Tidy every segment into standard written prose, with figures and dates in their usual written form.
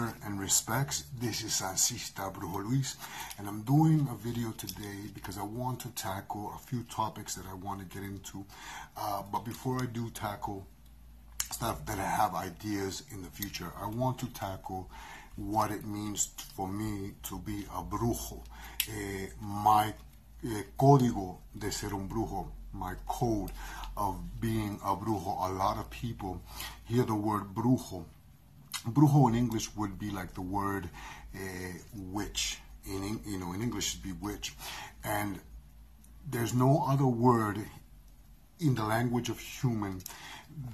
honor and respects. This is Sancista, Brujo Luis, and I'm doing a video today because I want to tackle a few topics that I want to get into. But before I do tackle stuff that I have ideas in the future, I want to tackle what it means for me to be a brujo. My código de ser un brujo, my code of being a brujo. A lot of people hear the word brujo. Brujo in English would be like the word witch. In English it'd be witch, and there's no other word in the language of human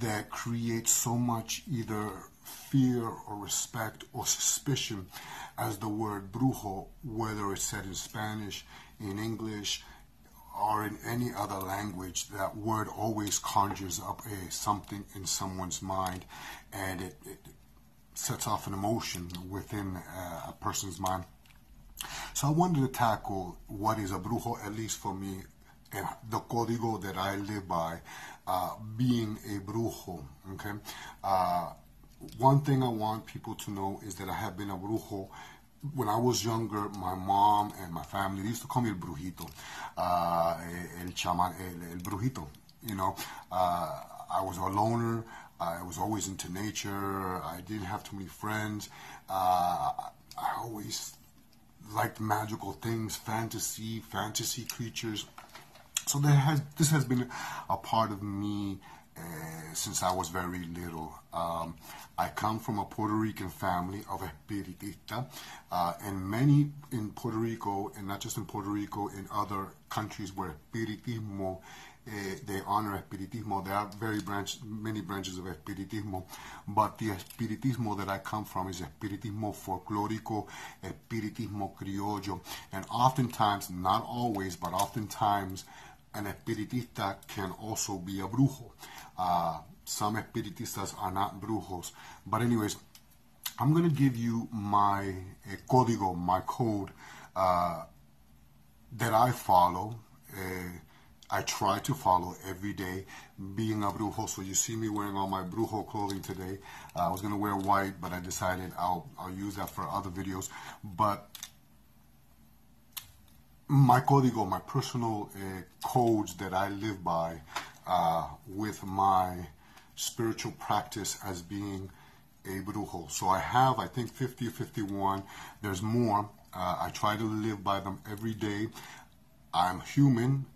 that creates so much either fear or respect or suspicion as the word brujo, whether it's said in Spanish, in English, or in any other language. That word always conjures up something in someone's mind, and it sets off an emotion within a person's mind. So I wanted to tackle what is a brujo, at least for me, and the código that I live by, being a brujo. Okay. One thing I want people to know is that I have been a brujo. When I was younger, my mom and my family, they used to call me el brujito, el chamán, el brujito. You know, I was a loner. I was always into nature. I didn't have too many friends. I always liked magical things, fantasy creatures. So this has been a part of me since I was very little. I come from a Puerto Rican family of Espiritista, and many in Puerto Rico, and not just in Puerto Rico, in other countries where Espiritismo, they honor Espiritismo. There are many branches of Espiritismo, but the Espiritismo that I come from is Espiritismo folclórico, Espiritismo criollo, and oftentimes, not always, but oftentimes, an Espiritista can also be a brujo. Some Espiritistas are not brujos. But anyways, I'm going to give you my código, my code that I follow. I try to follow every day, being a brujo. So you see me wearing all my brujo clothing today. I was going to wear white, but I decided I'll use that for other videos. But my código, my personal codes that I live by with my spiritual practice as being a brujo. So I have, I think, 50 or 51. There's more. I try to live by them every day. I'm human.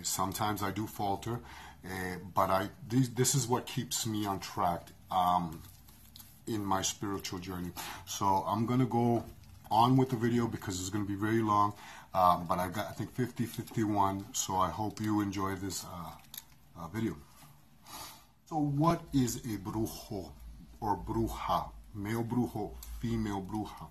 Sometimes I do falter, but this is what keeps me on track in my spiritual journey. So I'm going to go on with the video because it's going to be very long, but I got, I think, 50, 51, so I hope you enjoy this video. So what is a brujo or bruja? Male brujo, female bruja.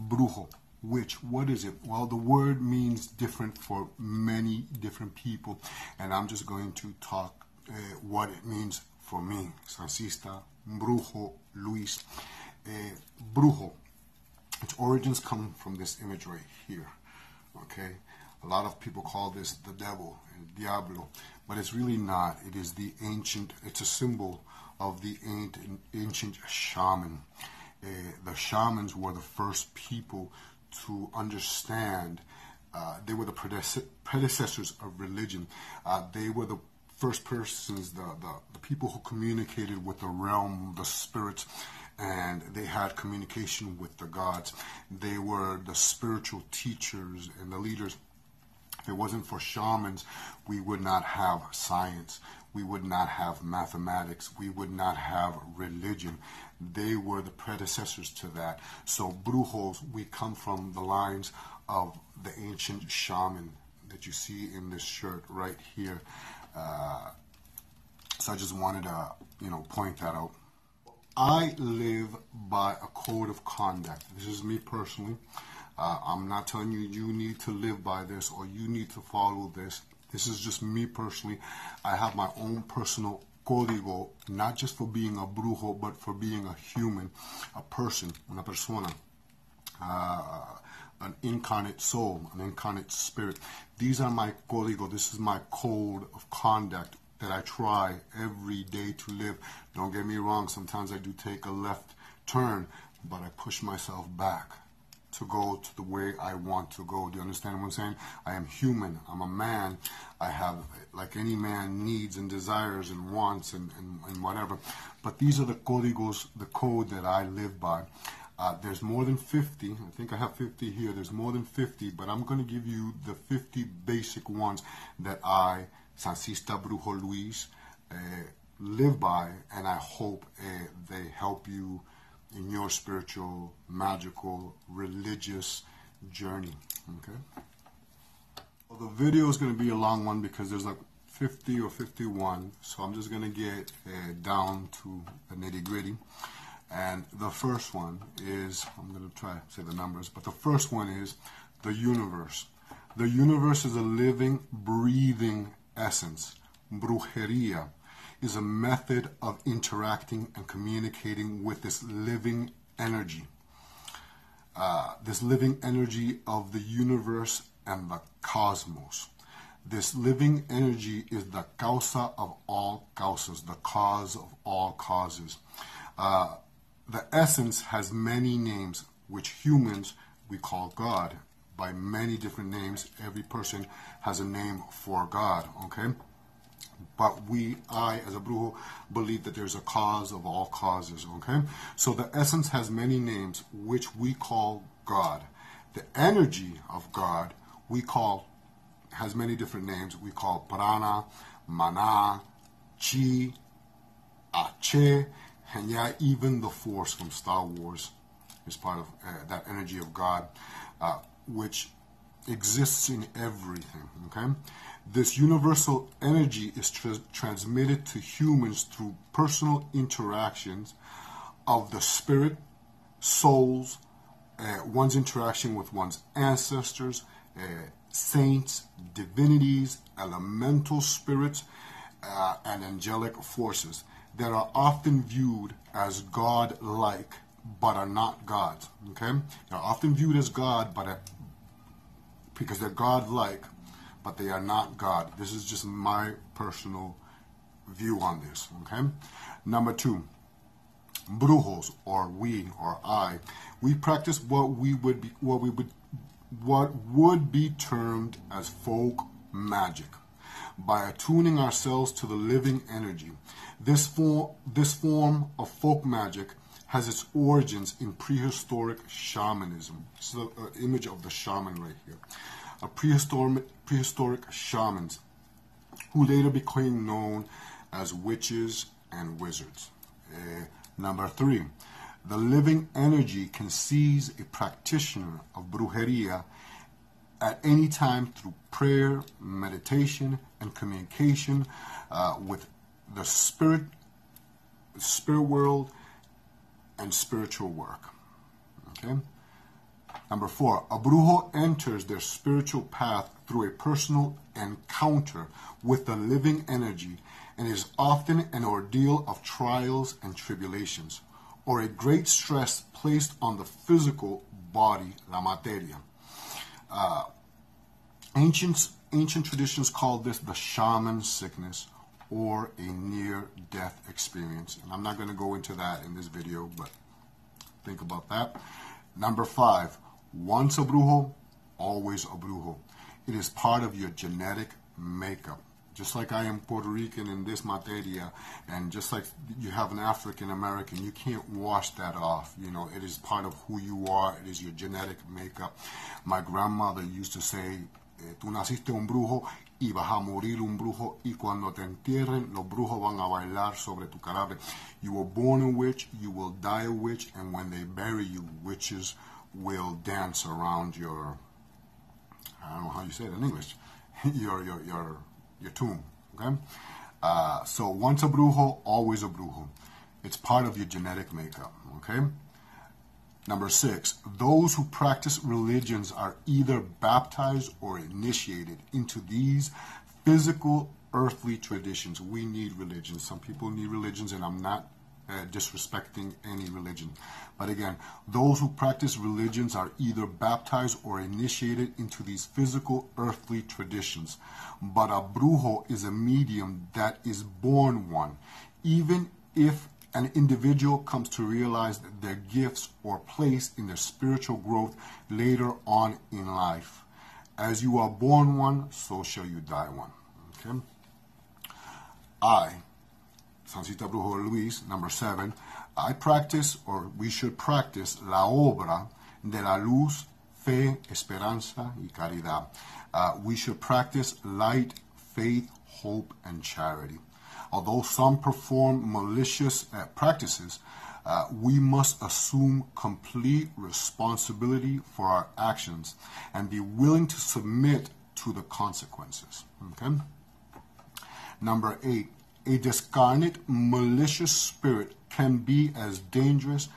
Brujo, witch, what is it? Well, the word means different for many different people, and I'm just going to talk what it means for me. Sancista, Brujo Luis. Brujo, its origins come from this image right here. Okay, a lot of people call this the devil, el diablo, but it's really not. It is the ancient, it's a symbol of the ancient shaman. The shamans were the first people to understand. They were the predecessors of religion. They were the first persons, the people who communicated with the realm, the spirits, and they had communication with the gods. They were the spiritual teachers and the leaders. If it wasn't for shamans, we would not have science. We would not have mathematics. We would not have religion. They were the predecessors to that. So brujos, we come from the lines of the ancient shaman that you see in this shirt right here. So I just wanted to, point that out. I live by a code of conduct. This is me personally. I'm not telling you you need to live by this or you need to follow this. This is just me personally. I have my own personal código, not just for being a brujo, but for being a human, a person, una persona, an incarnate soul, an incarnate spirit. These are my código. This is my code of conduct that I try every day to live. Don't get me wrong, sometimes I do take a left turn, but I push myself back to go to the way I want to go. Do you understand what I'm saying? I am human. I'm a man. I have, like any man, needs and desires and wants and whatever. But these are the códigos, the code that I live by. There's more than 50. I think I have 50 here. There's more than 50, but I'm going to give you the 50 basic ones that I, Sancista Brujo Luis, live by, and I hope they help you in your spiritual, magical, religious journey. Okay? Well, the video is going to be a long one because there's like 50 or 51, so I'm just going to get down to the nitty-gritty. And the first one is, I'm going to try to say the numbers, but the first one is the universe. The universe is a living, breathing essence. Brujeria is a method of interacting and communicating with this living energy. This living energy of the universe and the cosmos. This living energy is the causa of all causas, the cause of all causes. The essence has many names, which humans we call God by many different names. Every person has a name for God, okay? But I as a brujo believe that there's a cause of all causes, okay? So the essence has many names, which we call God. The energy of God has many different names. We call prana, mana, chi, ache, and yeah, even the Force from Star Wars is part of that energy of God, which exists in everything, okay? This universal energy is transmitted to humans through personal interactions of the spirit, souls, one's interaction with one's ancestors, saints, divinities, elemental spirits, and angelic forces that are often viewed as God-like, but are not gods, okay? They're often viewed as God, because they're God-like, but they are not God. This is just my personal view on this, okay? Number 2, brujos, or we, or I, we practice what would be termed as folk magic by attuning ourselves to the living energy. This form of folk magic has its origins in prehistoric shamanism. This is an image of the shaman right here. Prehistoric shamans who later became known as witches and wizards. Number 3, the living energy can seize a practitioner of brujeria at any time through prayer, meditation, and communication with the spirit world and spiritual work. Okay? Number 4, a brujo enters their spiritual path through a personal encounter with the living energy and is often an ordeal of trials and tribulations, or a great stress placed on the physical body, la materia. Ancient traditions call this the shaman sickness, or a near-death experience. And I'm not going to go into that in this video, but think about that. Number 5, once a brujo, always a brujo. It is part of your genetic makeup. Just like I am Puerto Rican in this materia, and just like you have an African American, you can't wash that off. You know, it is part of who you are. It is your genetic makeup. My grandmother used to say, tú naciste un brujo y vas a morir un brujo, y cuando te entierren, los brujos van a bailar sobre tu cadáver. You were born a witch, you will die a witch, and when they bury you, witches will dance around your, I don't know how you say it in English, your tomb, okay? So once a brujo, always a brujo. It's part of your genetic makeup, okay? Number 6, those who practice religions are either baptized or initiated into these physical, earthly traditions. We need religions. Some people need religions, and I'm not disrespecting any religion. But again, those who practice religions are either baptized or initiated into these physical, earthly traditions. But a brujo is a medium that is born one, even if an individual comes to realize that their gifts or place in their spiritual growth later on in life. As you are born one, so shall you die one. Okay? I, Sancista Brujo Luis, number 7, I practice, or we should practice, la obra de la luz, fe, esperanza y caridad. We should practice light, faith, hope, and charity. Although some perform malicious practices, we must assume complete responsibility for our actions and be willing to submit to the consequences. Okay? Number 8, a discarnate, malicious spirit can be as dangerous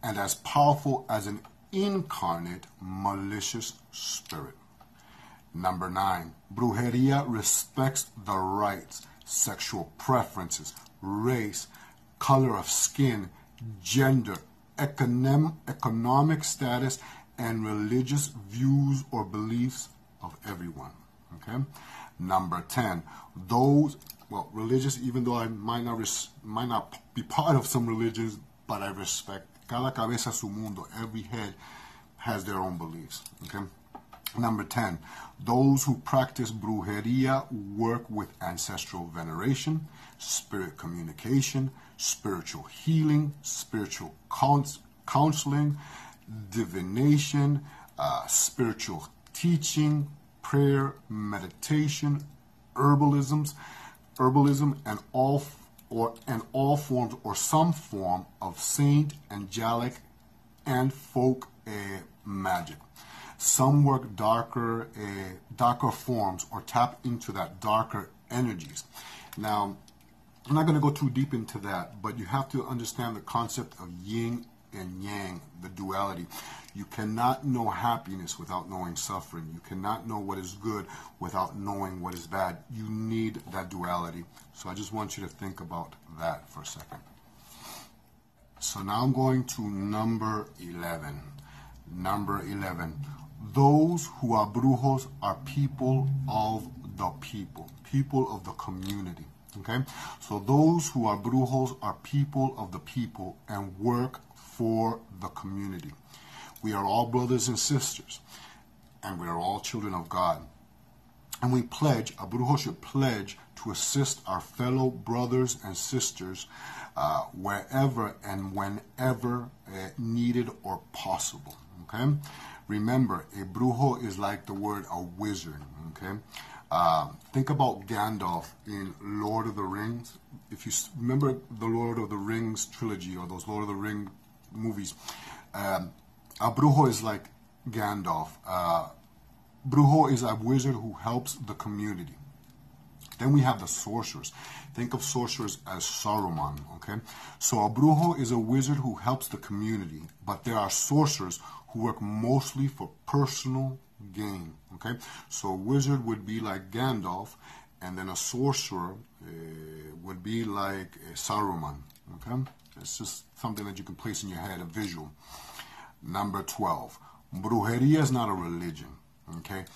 and as powerful as an incarnate, malicious spirit. Number 9, brujeria respects the rights, sexual preferences, race, color of skin, gender, economic status, and religious views or beliefs of everyone. Okay? Number 10, those, well, religious, even though I might not be part of some religions, but I respect. Cada cabeza su mundo. Every head has their own beliefs. Okay? Number 10, those who practice brujeria work with ancestral veneration, spirit communication, spiritual healing, spiritual counseling, divination, spiritual teaching, prayer, meditation, herbalism, and all forms or some form of saint, angelic, and folk magic. Some work darker forms or tap into that darker energies. Now, I'm not going to go too deep into that, but you have to understand the concept of yin and yang, the duality. You cannot know happiness without knowing suffering. You cannot know what is good without knowing what is bad. You need that duality. So I just want you to think about that for a second. So now I'm going to number 11. Number 11. Those who are brujos are people of the people of the community. Okay? So those who are brujos are people of the people and work for the community. We are all brothers and sisters, and we are all children of God. And we pledge, a brujo should pledge to assist our fellow brothers and sisters wherever and whenever needed or possible. Okay? Remember, a brujo is like the word a wizard. Okay? Think about Gandalf in Lord of the Rings. If you remember the Lord of the Rings trilogy or those Lord of the Rings movies, a brujo is like Gandalf. Brujo is a wizard who helps the community. Then we have the sorcerers. Think of sorcerers as Saruman, okay? So a brujo is a wizard who helps the community, but there are sorcerers who work mostly for personal gain, okay? So a wizard would be like Gandalf, and then a sorcerer would be like Saruman, okay? It's just something that you can place in your head, a visual. Number 12, brujeria is not a religion, okay?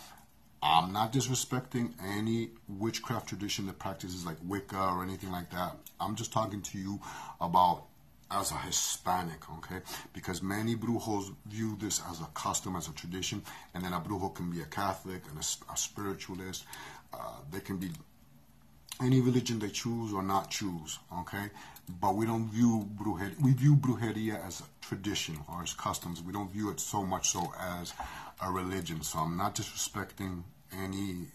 I'm not disrespecting any witchcraft tradition that practices like Wicca or anything like that. I'm just talking to you about as a Hispanic, okay? Because many brujos view this as a custom, as a tradition, and then a brujo can be a Catholic and a spiritualist. They can be any religion they choose or not choose, okay? But we don't view brujeria. We view brujeria as a tradition or as customs. We don't view it so much so as a religion. So I'm not disrespecting any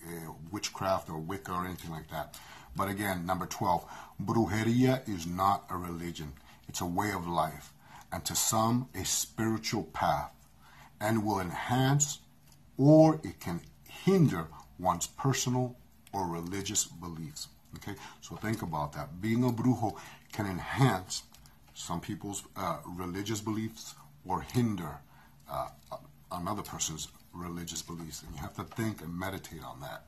witchcraft or Wicca or anything like that. But again, number 12, brujeria is not a religion. It's a way of life, and to some, a spiritual path, and will enhance or it can hinder one's personal or religious beliefs. Okay, so think about that. Being a brujo can enhance some people's religious beliefs or hinder another person's religious beliefs, and you have to think and meditate on that.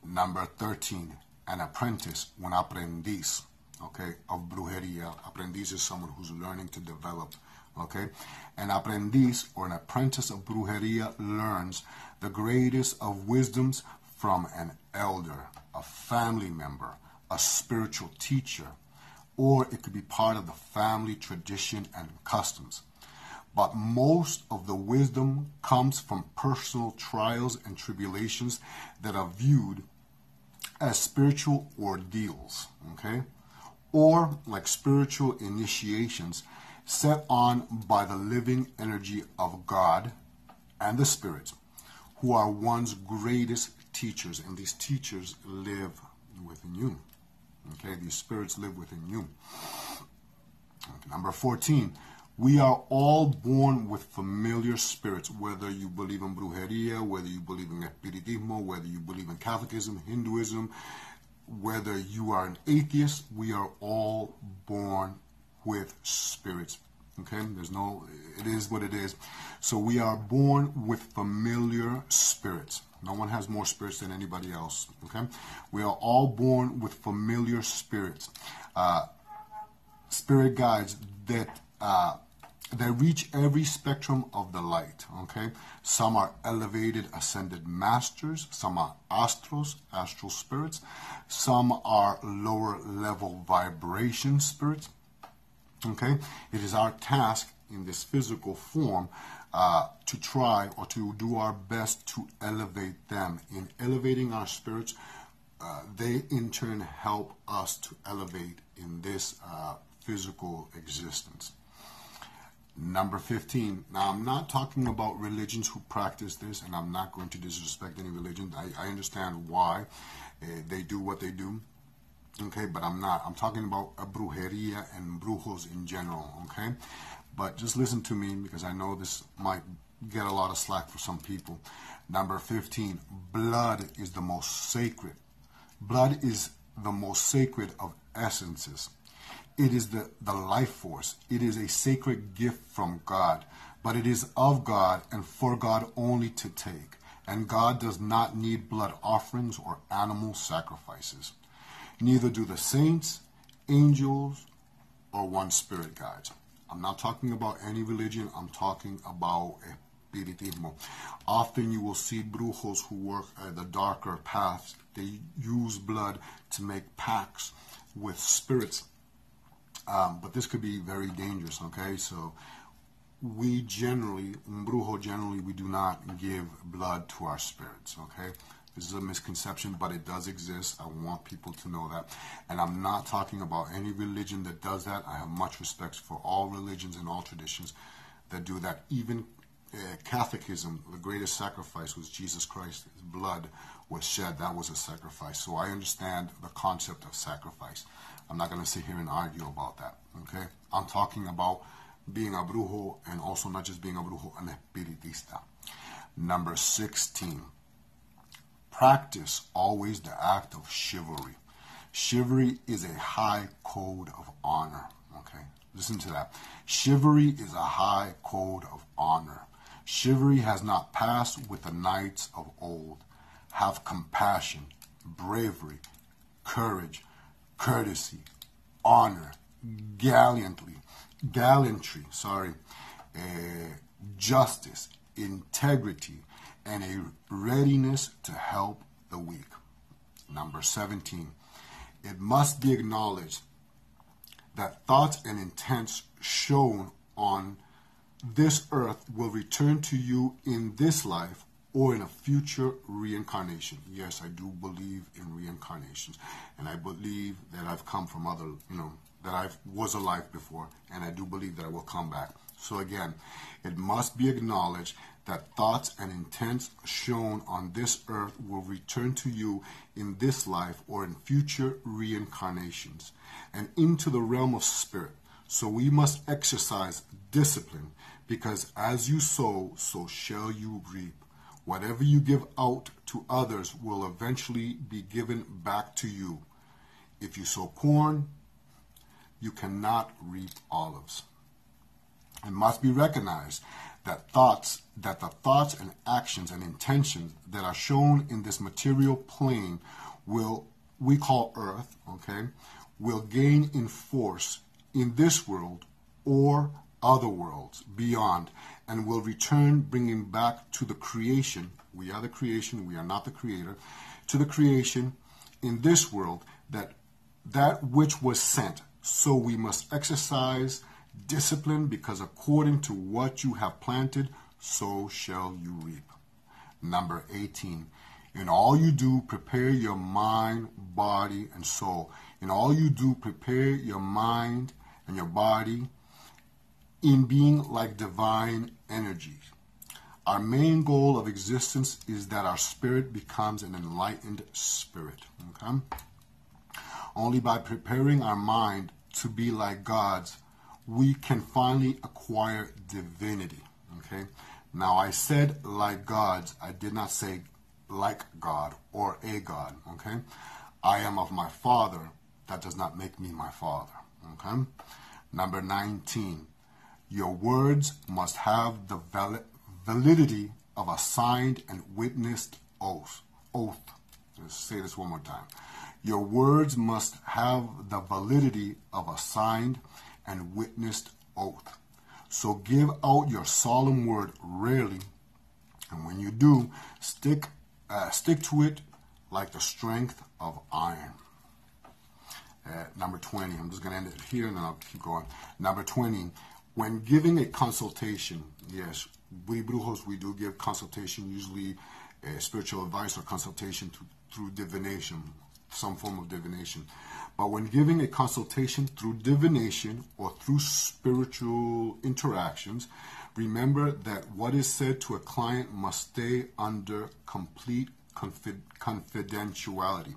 Number 13, an apprentice, un aprendiz, okay, of brujeria. Aprendiz is someone who's learning to develop, okay? An aprendiz or an apprentice of brujeria learns the greatest of wisdoms from an elder, a family member, a spiritual teacher, or it could be part of the family tradition and customs. But most of the wisdom comes from personal trials and tribulations that are viewed as spiritual ordeals, okay? Or like spiritual initiations set on by the living energy of God and the spirits, who are one's greatest teachers. And these teachers live within you. Okay, these spirits live within you. Okay, number 14. We are all born with familiar spirits, whether you believe in brujeria, whether you believe in Espiritismo, whether you believe in Catholicism, Hinduism, whether you are an atheist, we are all born with spirits. Okay, it is what it is. So we are born with familiar spirits. No one has more spirits than anybody else. Okay, we are all born with familiar spirits, spirit guides that reach every spectrum of the light. Okay, some are elevated, ascended masters. Some are astros, astral spirits. Some are lower level vibration spirits. Okay, it is our task in this physical form to try or to do our best to elevate them. In elevating our spirits, they in turn help us to elevate in this physical existence. Number 15. Now, I'm not talking about religions who practice this, and I'm not going to disrespect any religion. I understand why they do what they do. Okay, but I'm not. I'm talking about brujeria and brujos in general, okay? But just listen to me, because I know this might get a lot of slack for some people. Number 15, blood is the most sacred. Blood is the most sacred of essences. It is the life force. It is a sacred gift from God, but it is of God and for God only to take. And God does not need blood offerings or animal sacrifices. Neither do the saints, angels, or one spirit guides. I'm not talking about any religion. I'm talking about Espiritismo. Often you will see brujos who work at the darker paths. They use blood to make pacts with spirits. But this could be very dangerous, okay? So we generally, we do not give blood to our spirits, okay? This is a misconception, but it does exist. I want people to know that. And I'm not talking about any religion that does that. I have much respect for all religions and all traditions that do that. Even Catholicism, the greatest sacrifice was Jesus Christ. His blood was shed. That was a sacrifice. So I understand the concept of sacrifice. I'm not going to sit here and argue about that, okay? I'm talking about being a brujo, and also not just being a brujo, an espiritista. Number 16. Practice always the act of chivalry. Chivalry is a high code of honor, okay? Listen to that. Chivalry is a high code of honor. Chivalry has not passed with the knights of old. Have compassion, bravery, courage, courtesy, honor, gallantry, justice, integrity, and a readiness to help the weak. Number 17. It must be acknowledged that thoughts and intents shown on this earth will return to you in this life or in a future reincarnation. Yes, I do believe in reincarnations, and I believe that I've come from other, that I was alive before, and I do believe that I will come back. So again, it must be acknowledged that thoughts and intents shown on this earth will return to you in this life or in future reincarnations and into the realm of spirit. So we must exercise discipline, because as you sow, so shall you reap. Whatever you give out to others will eventually be given back to you. If you sow corn, you cannot reap olives. It must be recognized that the thoughts and actions and intentions that are shown in this material plane we call earth, okay, will gain in force in this world or other worlds beyond, and will return, bringing back to the creation. We are the creation, we are not the creator. To the creation in this world, that which was sent So we must exercise discipline, because according to what you have planted, so shall you reap. Number 18. In all you do, prepare your mind, body, and soul. In all you do, prepare your mind and your body in being like divine energies. Our main goal of existence is that our spirit becomes an enlightened spirit. Okay? Only by preparing our mind to be like God's, we can finally acquire divinity. Okay? Now, I said like God's. I did not say like God or a God. Okay? I am of my Father. That does not make me my Father. Okay? Number 19. Your words must have the validity of a signed and witnessed oath. Let's say this one more time. Your words must have the validity of a signed and witnessed oath. So give out your solemn word rarely, and when you do, stick to it like the strength of iron. Number 20. I'm just going to end it here, and then I'll keep going. Number 20. When giving a consultation, yes, we brujos, we do give consultation, usually spiritual advice or consultation through divination, some form of divination. But when giving a consultation through divination or through spiritual interactions, remember that what is said to a client must stay under complete confidentiality.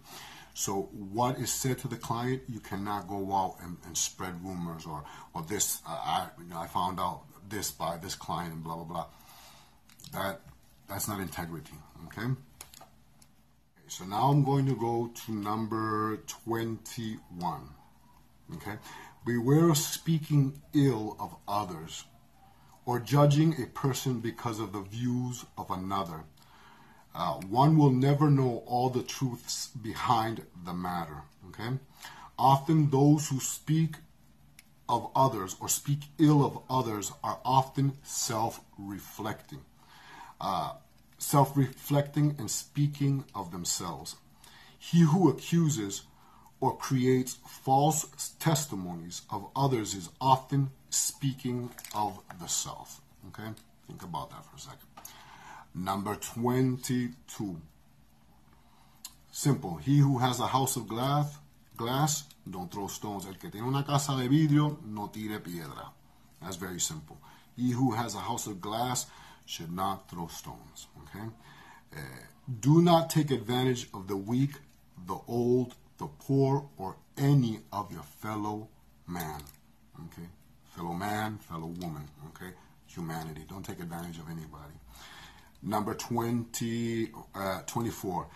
So what is said to the client, you cannot go out and spread rumors or this. I found out this by this client and blah blah blah. That's not integrity. Okay. So now I'm going to go to number 21. Okay. Beware of speaking ill of others or judging a person because of the views of another. One will never know all the truths behind the matter. Okay? Often those who speak of others or speak ill of others are often self-reflecting. Self-reflecting and speaking of themselves. He who accuses or creates false testimonies of others is often speaking of the self. Okay? Think about that for a second. Number 22. Simple. He who has a house of glass, don't throw stones. El que tiene una casa de vidrio, no tire piedra. That's very simple. He who has a house of glass should not throw stones. Okay? Do not take advantage of the weak, the old, the poor, or any of your fellow man. Okay? Fellow man, fellow woman. Okay? Humanity. Don't take advantage of anybody. Number 24.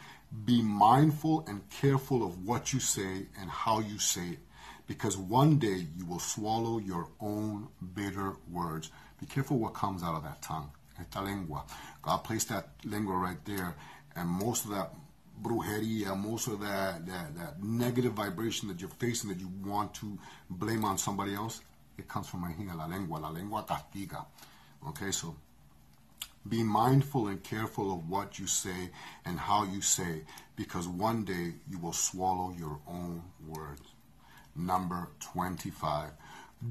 Be mindful and careful of what you say and how you say it, because one day you will swallow your own bitter words. Be careful what comes out of that tongue. Esta lengua. God placed that lengua right there, and most of that brujeria, most of that negative vibration that you're facing that you want to blame on somebody else, it comes from right here, la lengua. La lengua castiga. Okay, so be mindful and careful of what you say and how you say, because one day you will swallow your own words. Number 25.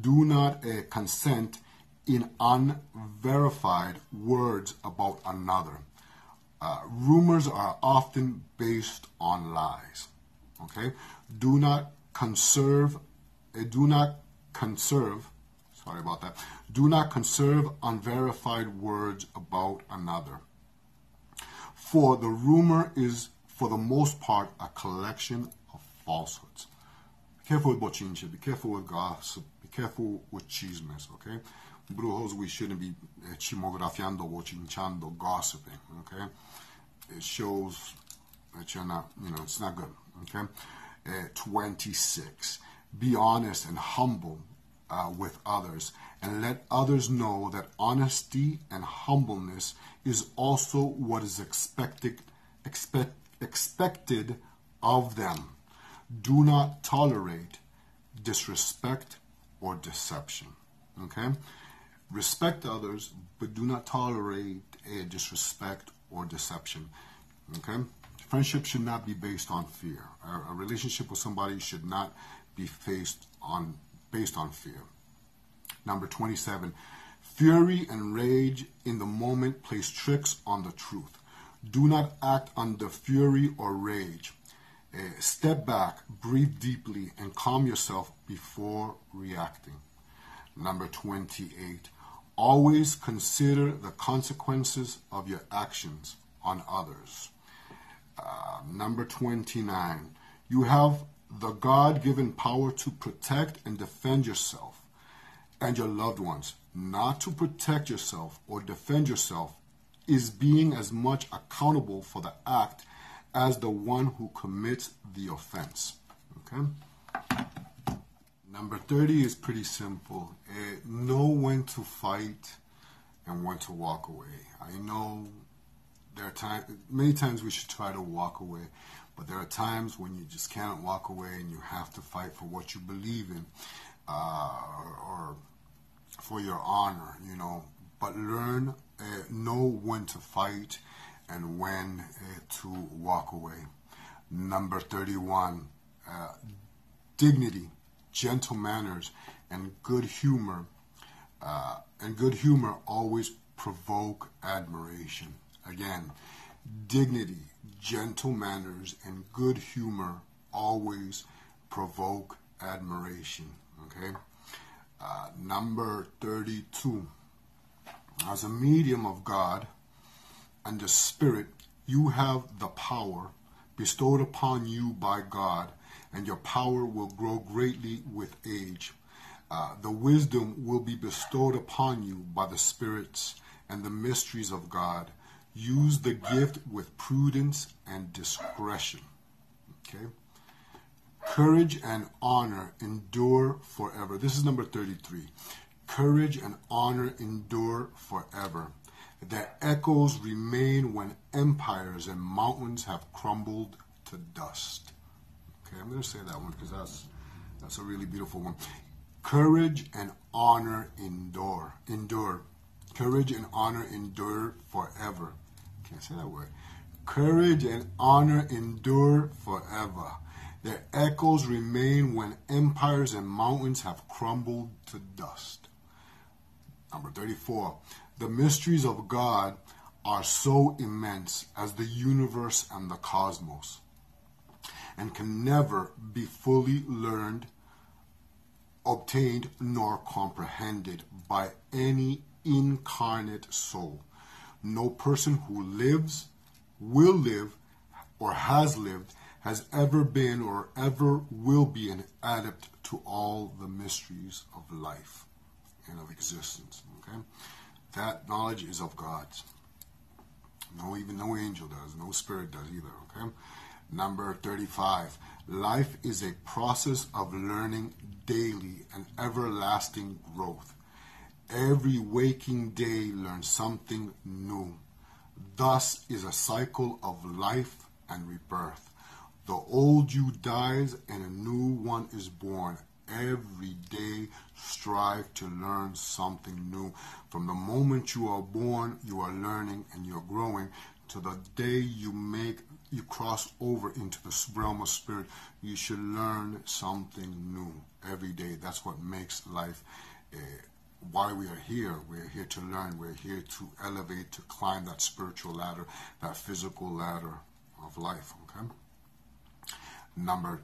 Do not consent in unverified words about another. Rumors are often based on lies. Okay? Do not conserve unverified words about another. For the rumor is, for the most part, a collection of falsehoods. Be careful with bochinche. Be careful with gossip. Be careful with chismes, okay? Brujos, we shouldn't be chimografiando, bochinchando, gossiping, okay? It shows that you're not, it's not good, okay? 26. Be honest and humble with others, and let others know that honesty and humbleness is also what is expected of them. Do not tolerate disrespect or deception. Okay? Respect others, but do not tolerate disrespect or deception. Okay? Friendship should not be based on fear. A relationship with somebody should not be based on fear. Number 27, fury and rage in the moment plays tricks on the truth. Do not act under fury or rage. Step back, breathe deeply, and calm yourself before reacting. Number 28, always consider the consequences of your actions on others. Number 29, you have the God-given power to protect and defend yourself and your loved ones. Not to protect yourself or defend yourself is being as much accountable for the act as the one who commits the offense. Okay? Number 30 is pretty simple. Know when to fight and when to walk away. I know there are many times we should try to walk away, but there are times when you just can't walk away and you have to fight for what you believe in, or for your honor, you know. But know when to fight and when to walk away. Number 31, dignity, gentle manners, and good humor. Always provoke admiration. Again, dignity, gentle manners, and good humor always provoke admiration. Okay. Number 32. As a medium of God and the Spirit, you have the power bestowed upon you by God, and your power will grow greatly with age. The wisdom will be bestowed upon you by the spirits and the mysteries of God. Use the gift with prudence and discretion. Okay? Courage and honor endure forever. This is number 33. Courage and honor endure forever. Their echoes remain when empires and mountains have crumbled to dust. Okay, I'm going to say that one because that's a really beautiful one. Courage and honor endure. Courage and honor endure forever. Can't say that word. Courage and honor endure forever. Their echoes remain when empires and mountains have crumbled to dust. Number 34. The mysteries of God are so immense as the universe and the cosmos, and can never be fully learned, obtained, nor comprehended by any incarnate soul. No person who lives, will live, or has lived has ever been or ever will be an adept to all the mysteries of life and of existence. Okay? That knowledge is of God's. Even no angel does, no spirit does either. Okay? Number 35. Life is a process of learning daily and everlasting growth. Every waking day learns something new. Thus is a cycle of life and rebirth. The old you dies and a new one is born. Every day strive to learn something new. From the moment you are born, you are learning and you're growing. To the day you cross over into the realm of spirit, you should learn something new every day. That's what makes life why we are here. We're here to learn. We're here to elevate, to climb that spiritual ladder, that physical ladder of life. Okay. Number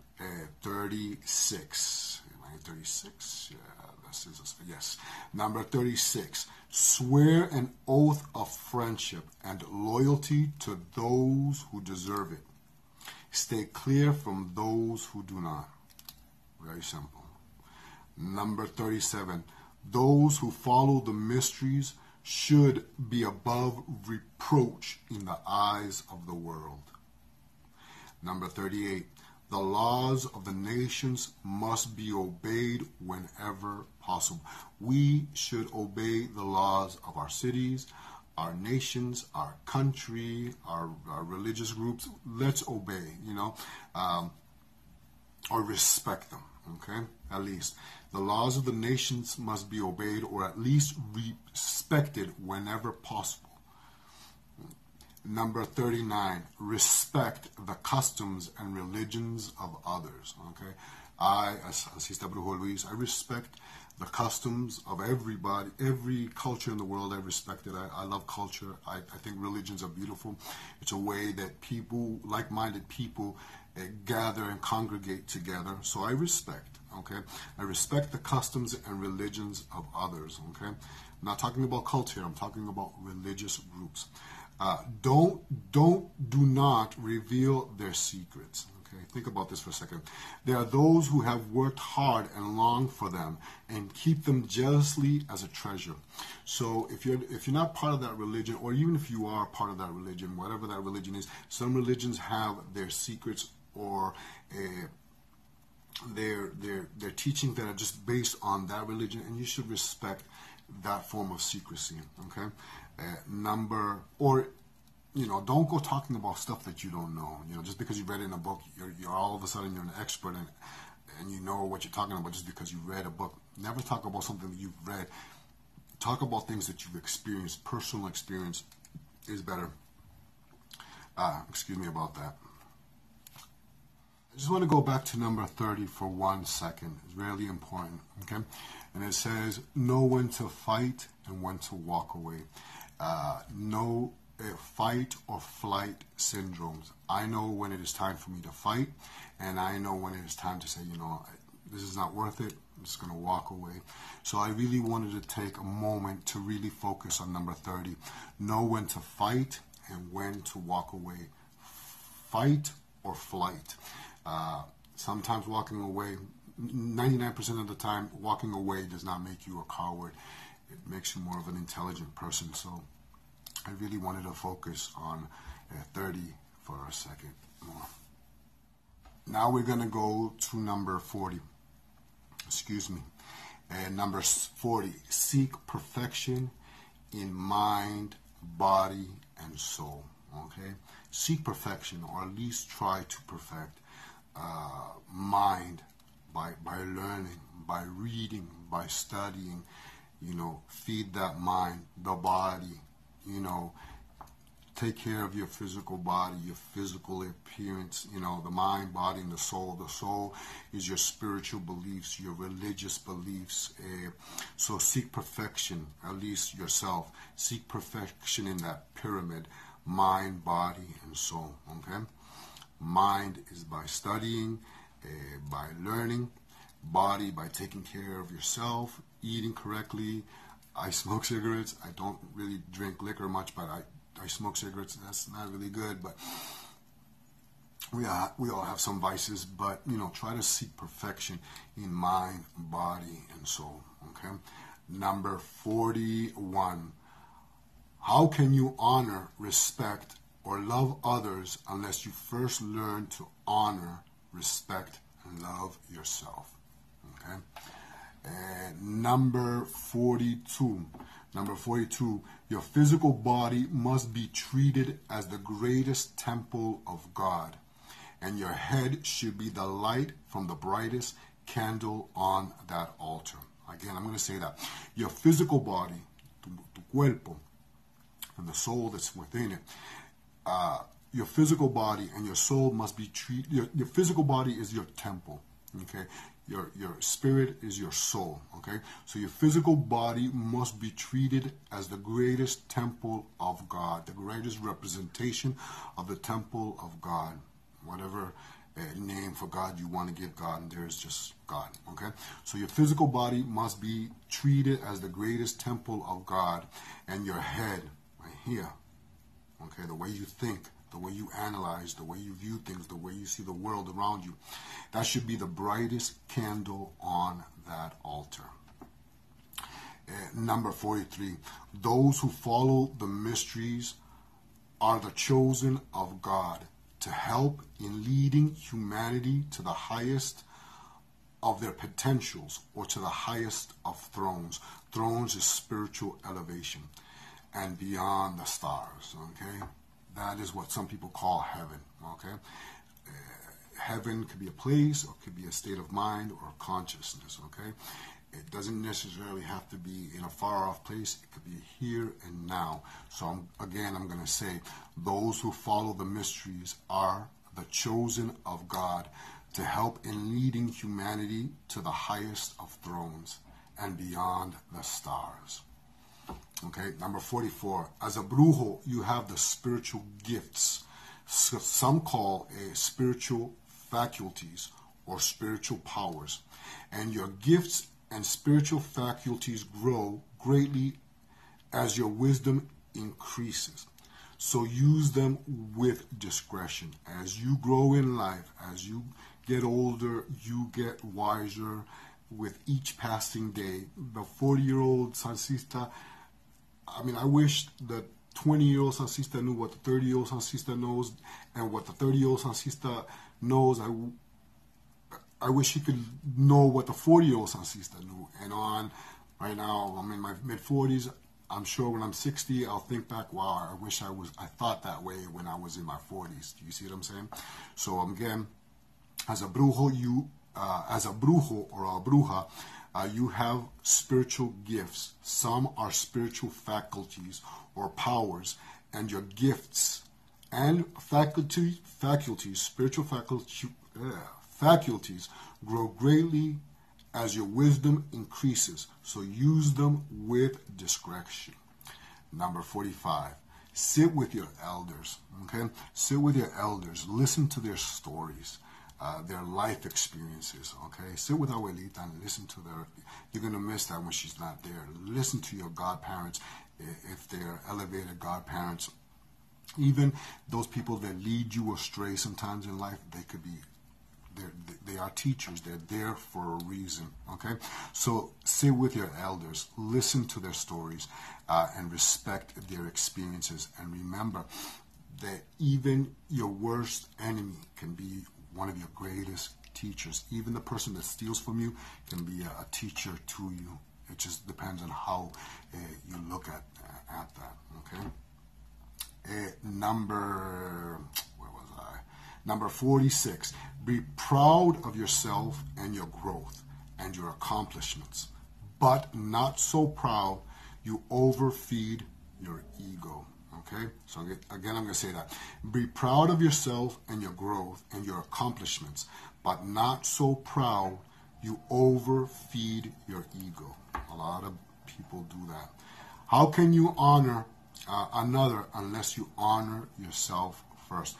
36. Am I 36? Yeah, this is yes. Number 36. Swear an oath of friendship and loyalty to those who deserve it. Stay clear from those who do not. Very simple. Number 37. Those who follow the mysteries should be above reproach in the eyes of the world. Number 38. The laws of the nations must be obeyed whenever possible. We should obey the laws of our cities, our nations, our country, our religious groups. Let's obey, or respect them, okay? At least. The laws of the nations must be obeyed or at least respected whenever possible. Number 39, respect the customs and religions of others, okay? I, as Sancista Brujo Luis, I respect the customs of everybody, every culture in the world. I respect it. I love culture. I think religions are beautiful. It's a way that people, like-minded people, gather and congregate together. So I respect, okay? I respect the customs and religions of others, okay? I'm not talking about culture. I'm talking about religious groups. Do not reveal their secrets. Okay, think about this for a second. There are those who have worked hard and long for them and keep them jealously as a treasure. So if you're not part of that religion, or even if you are part of that religion, whatever that religion is, some religions have their secrets or their teachings that are just based on that religion, and you should respect that form of secrecy. Okay, don't go talking about stuff that you don't know. Just because you read it in a book, you're all of a sudden you're an expert and you know what you're talking about just because you read a book. Never talk about something that you've read. Talk about things that you've experienced. Personal experience is better. Excuse me about that. I just want to go back to number 30 for 1 second. It's really important, okay? And it says, know when to fight and when to walk away. No fight or flight syndromes. I know when it is time for me to fight, and I know when it is time to say, this is not worth it. I'm just going to walk away. So I really wanted to take a moment to really focus on number 30. Know when to fight and when to walk away. Fight or flight. Sometimes walking away, 99% of the time, walking away does not make you a coward. It makes you more of an intelligent person. So I really wanted to focus on 30 for a second more. Now we're going to go to number 40. Excuse me. Number 40. Seek perfection in mind, body, and soul. Okay? Seek perfection, or at least try to perfect mind by learning, by reading, by studying. Feed that mind, the body. Take care of your physical body, your physical appearance, the mind, body, and the soul. The soul is your spiritual beliefs, your religious beliefs. So seek perfection, at least yourself. Seek perfection in that pyramid, mind, body, and soul, okay? Mind is by studying, by learning. Body by taking care of yourself, eating correctly. I smoke cigarettes. I don't really drink liquor much, but I smoke cigarettes. That's not really good, but we all have some vices. But try to seek perfection in mind, body, and soul. Okay. Number 41. How can you honor, respect, or love others unless you first learn to honor, respect, and love yourself? Okay. And number 42. Number 42, your physical body must be treated as the greatest temple of God, and your head should be the light from the brightest candle on that altar. Again, I'm going to say that. Your physical body, tu cuerpo, and the soul that's within it, your physical body and your soul must be treated. Your physical body is your temple, okay? Your spirit is your soul, okay? So your physical body must be treated as the greatest temple of God, the greatest representation of the temple of God. Whatever name for God you want to give God, and there is just God, okay? So your physical body must be treated as the greatest temple of God, and your head, right here, okay, the way you think, the way you analyze, the way you view things, the way you see the world around you, that should be the brightest candle on that altar. Number 43, those who follow the mysteries are the chosen of God to help in leading humanity to the highest of their potentials, or to the highest of thrones. Thrones is spiritual elevation, and beyond the stars, okay? That is what some people call heaven, okay? Heaven could be a place, or it could be a state of mind or consciousness, okay? It doesn't necessarily have to be in a far-off place. It could be here and now. So, I'm going to say, those who follow the mysteries are the chosen of God to help in leading humanity to the highest of thrones and beyond the stars. Okay, number 44. As a brujo, you have the spiritual gifts. Some call spiritual faculties or spiritual powers. And your gifts and spiritual faculties grow greatly as your wisdom increases. So use them with discretion. As you grow in life, as you get older, you get wiser with each passing day. The 40-year-old Sancista, I mean, I wish the 20-year-old Sancista knew what the 30-year-old Sancista knows, and what the 30-year-old Sancista knows. I wish he could know what the 40-year-old Sancista knew. And on right now, I'm in my mid-40s. I'm sure when I'm 60, I'll think back, wow, I wish I thought that way when I was in my 40s. Do you see what I'm saying? So again, as a brujo, or a bruja, you have spiritual gifts. Some are spiritual faculties or powers, and your gifts and spiritual faculties grow greatly as your wisdom increases. So use them with discretion. Number 45. Sit with your elders. Okay? Sit with your elders. Listen to their stories. Their life experiences, okay? Sit with Abuelita and listen to their... You're going to miss that when she's not there. Listen to your godparents, if they're elevated godparents. Even those people that lead you astray sometimes in life, they could be... They are teachers. They're there for a reason, okay? So sit with your elders. Listen to their stories and respect their experiences. And remember that even your worst enemy can be one of your greatest teachers. Even the person that steals from you can be a teacher to you. It just depends on how you look at that, okay? Number 46. Be proud of yourself and your growth and your accomplishments, but not so proud you overfeed your ego. Okay, so again, I'm going to say that. Be proud of yourself and your growth and your accomplishments, but not so proud you overfeed your ego. A lot of people do that. How can you honor another unless you honor yourself first?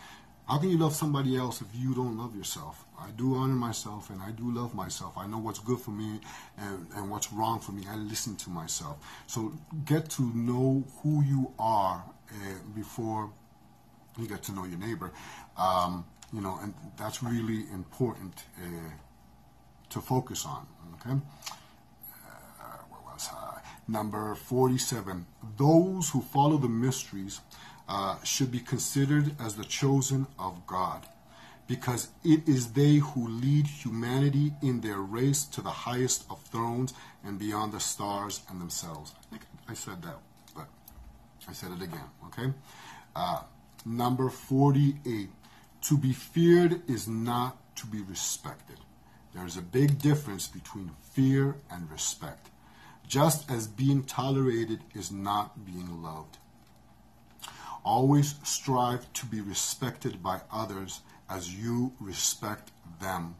How can you love somebody else if you don't love yourself? I do honor myself and I do love myself. I know what's good for me and what's wrong for me. I listen to myself. So get to know who you are before you get to know your neighbor. You know, and that's really important to focus on. Okay. Where was I? Number 47. Those who follow the mysteries should be considered as the chosen of God, because it is they who lead humanity in their race to the highest of thrones and beyond the stars and themselves. I think I said that, but I said it again, okay? Number 48. To be feared is not to be respected. There is a big difference between fear and respect, just as being tolerated is not being loved. Always strive to be respected by others as you respect them,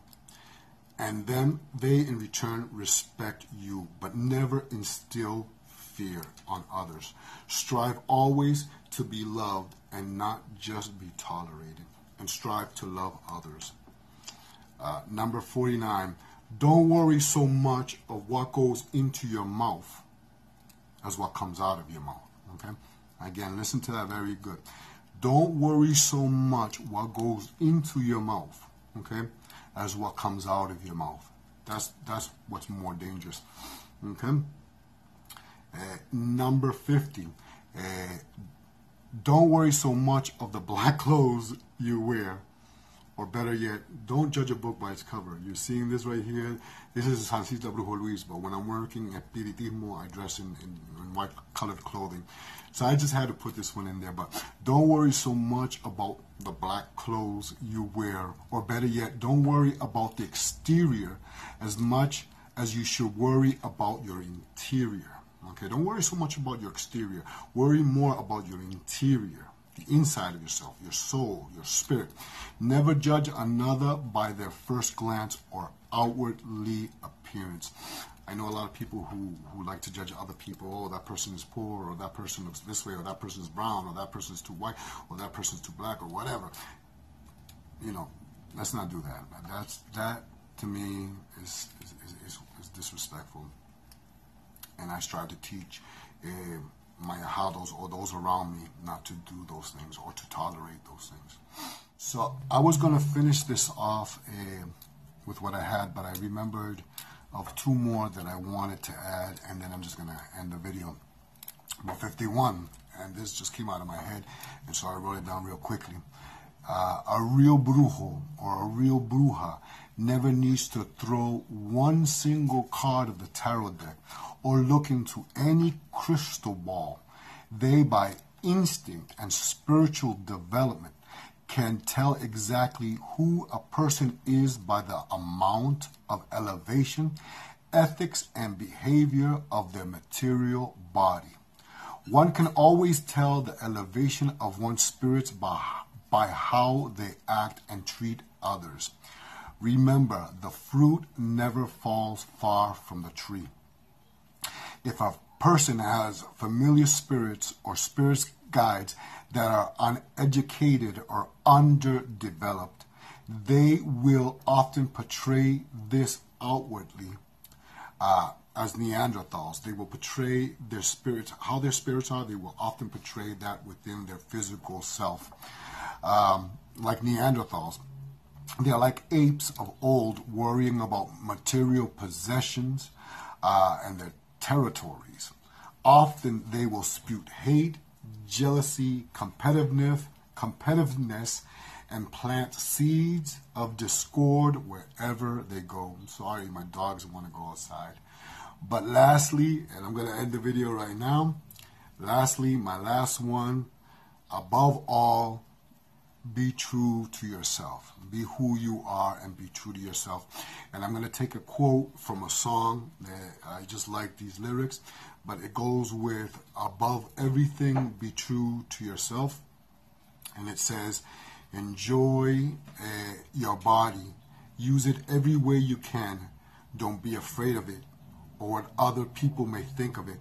and then they in return respect you, but never instill fear on others. Strive always to be loved and not just be tolerated, and strive to love others. Number 49, don't worry so much of what goes into your mouth as what comes out of your mouth, okay? Again, listen to that very good. Don't worry so much what goes into your mouth, okay, as what comes out of your mouth. That's what's more dangerous, okay? Number 50. Don't worry so much of the black clothes you wear, or better yet, don't judge a book by its cover. You're seeing this right here. This is Sancista Brujo Luis, but when I'm working at Espiritismo, I dress in white colored clothing. So I just had to put this one in there. But don't worry so much about the black clothes you wear, or better yet, don't worry about the exterior as much as you should worry about your interior. Okay, don't worry so much about your exterior. Worry more about your interior. the inside of yourself, your soul, your spirit. Never judge another by their first glance or outwardly appearance. I know a lot of people who like to judge other people. Oh, that person is poor, or that person looks this way, or that person is brown, or that person is too white, or that person is too black, or whatever. You know, let's not do that. That to me is disrespectful. And I strive to teach my ahados or those around me not to do those things or to tolerate those things. So I was going to finish this off with what I had, but I remembered of two more that I wanted to add, and then I'm just going to end the video. But 51, and this just came out of my head, and so I wrote it down real quickly. A real brujo or a real bruja never needs to throw one single card of the tarot deck or look into any crystal ball. They, by instinct and spiritual development, can tell exactly who a person is by the amount of elevation, ethics, and behavior of their material body. One can always tell the elevation of one's spirits by how they act and treat others. Remember, the fruit never falls far from the tree. If a person has familiar spirits or spirits guides that are uneducated or underdeveloped, they will often portray this outwardly as Neanderthals. They will portray their spirits, how their spirits are. They will often portray that within their physical self. Like Neanderthals, they are like apes of old, worrying about material possessions and their territories. Often they will spew hate, jealousy, competitiveness, and plant seeds of discord wherever they go. I'm sorry, my dogs want to go outside. But lastly, and I'm going to end the video right now, lastly, my last one, above all, be true to yourself. Be who you are and be true to yourself. And I'm going to take a quote from a song that I just like these lyrics, but it goes with above everything, be true to yourself. And it says, enjoy your body. Use it every way you can. Don't be afraid of it or what other people may think of it.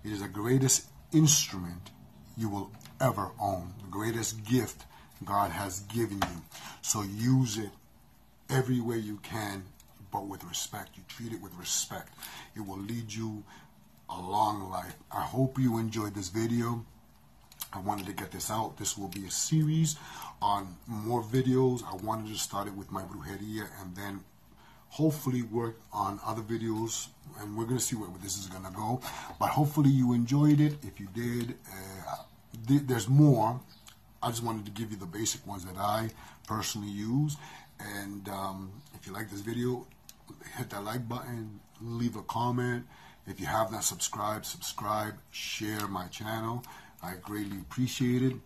It is the greatest instrument you will ever own, the greatest gift God has given you. So use it every way you can, but with respect. You treat it with respect. It will lead you a long life. I hope you enjoyed this video. I wanted to get this out. This will be a series on more videos. I wanted to start it with my brujeria and then hopefully work on other videos, and we're going to see where this is going to go. But hopefully you enjoyed it. If you did, there's more. I just wanted to give you the basic ones that I personally use. And if you like this video, hit that like button, leave a comment. If you have not subscribed, subscribe, share my channel. I greatly appreciate it.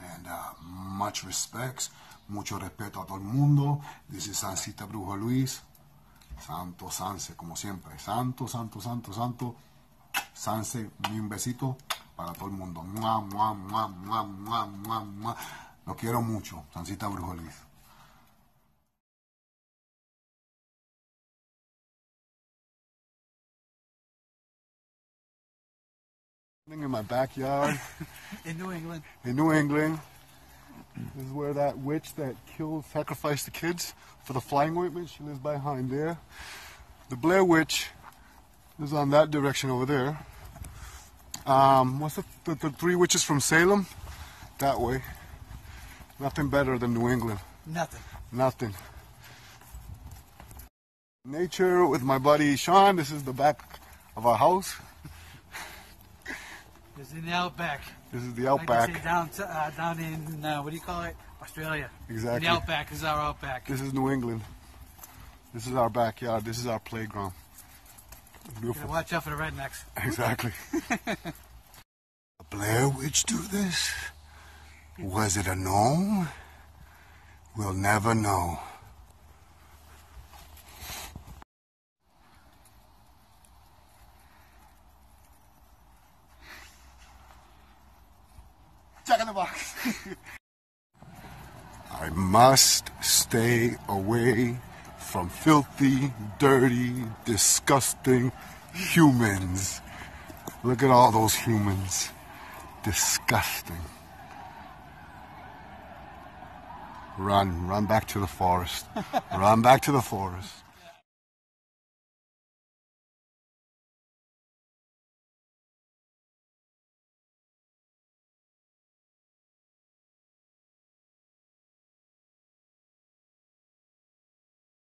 And much respects. Mucho respeto a todo el mundo. This is Sancista Brujo Luis. Santo Sanse, como siempre. Santo, santo, santo, santo. Sanse, un besito para todo el mundo. Mua, mua, mua, mua, mua, mua, mua. Lo quiero mucho. Sancista Brujo Luis. In my backyard. In New England. In New England. This is where that witch that sacrificed the kids for the flying ointment, she lives behind there. The Blair Witch is on that direction over there. What's the three witches from Salem? That way. Nothing better than New England. Nothing. Nothing. Nature with my buddy Sean. This is the back of our house. This is in the outback. This is the outback. Like down in, what do you call it? Australia. Exactly. In the outback. This is our outback. This is New England. This is our backyard. This is our playground. Beautiful. Watch out for the rednecks. Exactly. The Blair Witch do this? Was it a gnome? We'll never know. Check it the box. I must stay away from filthy, dirty, disgusting humans. Look at all those humans. Disgusting. Run back to the forest. Run back to the forest.